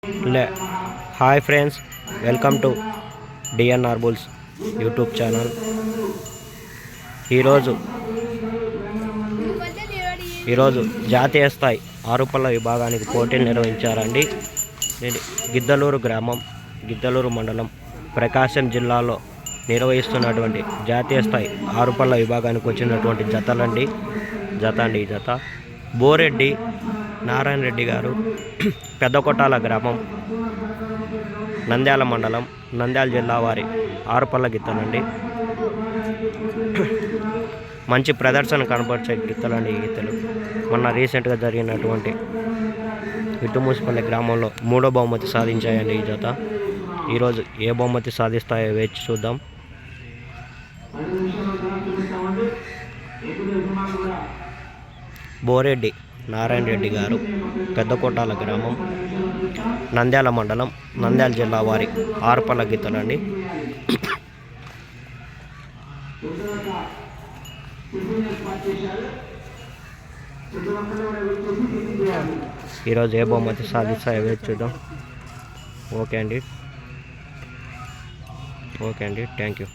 Hi friends, welcome to DNR bulls YouTube channel. ఈరోజు జాతీయ స్థాయి ఆరుపల్ల విభాగానికి పోటీలు నిర్వహించారండి. గిద్దలూరు గ్రామం, గిద్దలూరు మండలం, ప్రకాశం జిల్లాలో నిర్వహిస్తున్నటువంటి జాతీయ స్థాయి ఆరుపల్ల విభాగానికి వచ్చినటువంటి జత బోరెడ్డి నారాయణ రెడ్డి గారు, పెద్దకొట్టాల గ్రామం, నంద్యాల మండలం, నంద్యాల జిల్లా వారి ఆరుపల్ల గిత్తలండి. మంచి ప్రదర్శన కనపరిచే గిత్తలండి ఈ గిత్తలు. మొన్న రీసెంట్గా జరిగినటువంటి విట్టుమూసిపల్లి గ్రామంలో 3వ బహుమతి సాధించాయండి ఈ జత. ఈరోజు ఏ బహుమతి సాధిస్తాయో వేచి చూద్దాం. బోరెడ్డి నారాయణ రెడ్డి గారు, పెద్దకోటాల గ్రామం, నంద్యాల మండలం, నంద్యాల జిల్లా వారి ఆరుపల్ల గిత్తలండి. ఈరోజు ఏ బహుమతి సాధిస్తాయో వేచి చూద్దాం. ఓకే అండి, థ్యాంక్ యూ.